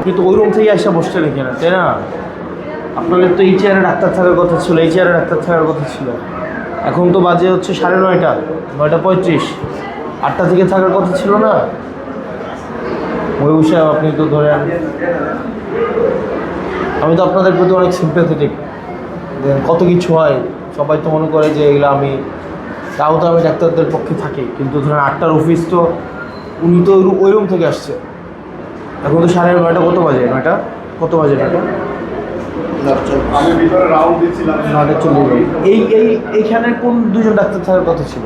কিন্তু ওই রুম থেকে এসে বসতে রেখে না, তাই না? আপনাদের তো এই চেয়ারে ডাক্তার থাকার কথা ছিল, এই চেয়ারে ডাক্তার থাকার কথা ছিল। এখন তো বাজে হচ্ছে 9:30, 9:35, 8টা থেকে থাকার কথা ছিল না? ওই বিষয়ে আপনি তো ধরেন, আমি তো আপনাদের প্রতি অনেক সিম্প্যাথেটিক। কত কিছু হয়, সবাই তো মনে করে যে এগুলো আমি, তাও তো আমি ডাক্তারদের পক্ষে থাকি। কিন্তু ধরেন 8টার অফিস, তো উনি তো ওই রুম থেকে আসছে। এখন তো 9:30, কত বাজে? 9টা কত বাজে? 9টা আমি ভিতরে রাউন্ড দিচ্ছিলাম। 9:40। এইখানে কোন দুজন ডাক্তার থাকার কথা ছিল?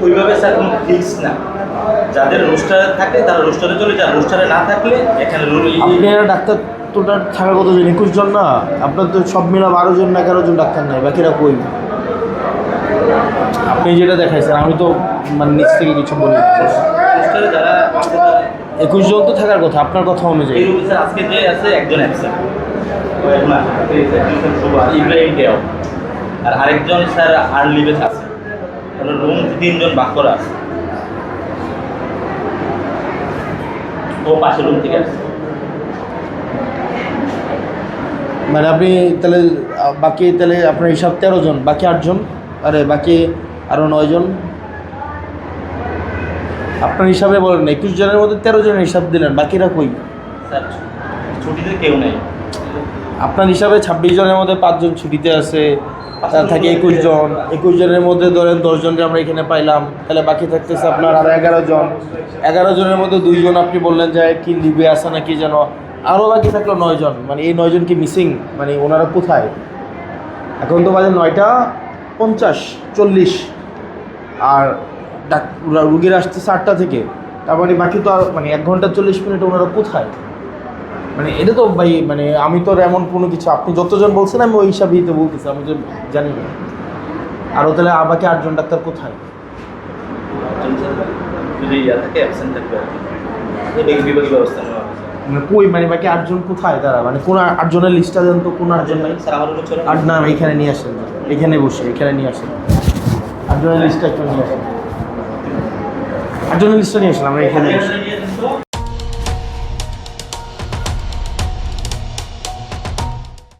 ওইভাবে স্যার কোনো ফিক্স না। যাদের রোস্টারে থাকে তারা রোস্টারে চলে যায়, রোস্টারে না থাকলে এখানে আপনারা ডাক্তার তোটা থাকার কতজন? 21 জন না? আপনার তো সব মিলা 12 জন না 11 জন ডাক্তার নাই, বাকিরা কই? আপনি যেটা দেখাইছেন, আমি তো মানে নিচ থেকে কিছু বলি। রোস্টারে যারা 21 জন তো থাকার কথা আপনার কথা অনুযায়ী। এই রুমে স্যার আজকে যে আছে একজন অ্যাবসেন্ট, ইব্রাহিম দেও, আর আরেকজন স্যার আর লিভে আছে। তাহলে রুম 3 জন ভাগ করা আছে। ও পাশের রুম থেকে আসছে। মানে আপনি তাহলে বাকি, তাহলে আপনার হিসাব 13 জন, বাকি 8 জন, আরে বাকি আরও 9 জন। আপনার হিসাবে বলেন, 21 জনের মধ্যে 13 জনের হিসাব দিলেন, বাকিরা কই? স্যার ছুটিতে কেউ নেই। আপনার হিসাবে 26 জনের মধ্যে 5 জন ছুটিতে আছে, তার থাকে 21 জন। 21 জনের মধ্যে ধরেন 10 জনকে আমরা এখানে পাইলাম, তাহলে বাকি থাকতেছে আপনার আরও 11 জন। 11 জনের মধ্যে 2 জন আপনি বললেন যে কি লিভে আসে না কি যেন, আরও বাকি থাকলো 9 জন। মানে এই 9 জন কি মিসিং? মানে ওনারা কোথায়? এখন তো বাজে 9:50, 40, আর রুগীরা আসতেছে 8টা থেকে। তার মানে বাকি তো আর মানে 1 ঘন্টা 40 মিনিট ওনারা কোথায়? মানে এটা তো ভাই, মানে আমি তো এমন কোনো কিছু, আপনি যতজন বলছেন আমি ওই হিসাবেই তো বলতেছি, আমি তো জানি না। আরও তাহলে বাকি 8 জন ডাক্তার কোথায়? যদি থাকে অ্যাবসেন্ট থাকবে বিভাগীয় ব্যবস্থা নেওয়া হবে। মানে কই, মানে বাকি 8 জন কোথায় তারা? মানে কোন 8 জনের লিস্টটা দেন তো, কোন 8 জন নাই? স্যার আমার রুমে চলে 8 না, এখানে নিয়ে আসেন, এখানে বসে এখানে নিয়ে আসেন 8 জনের লিস্টটা একটু নিয়ে আসেন। 8 জনের লিস্টটা নিয়ে আসেন, আমরা এখানে বসে।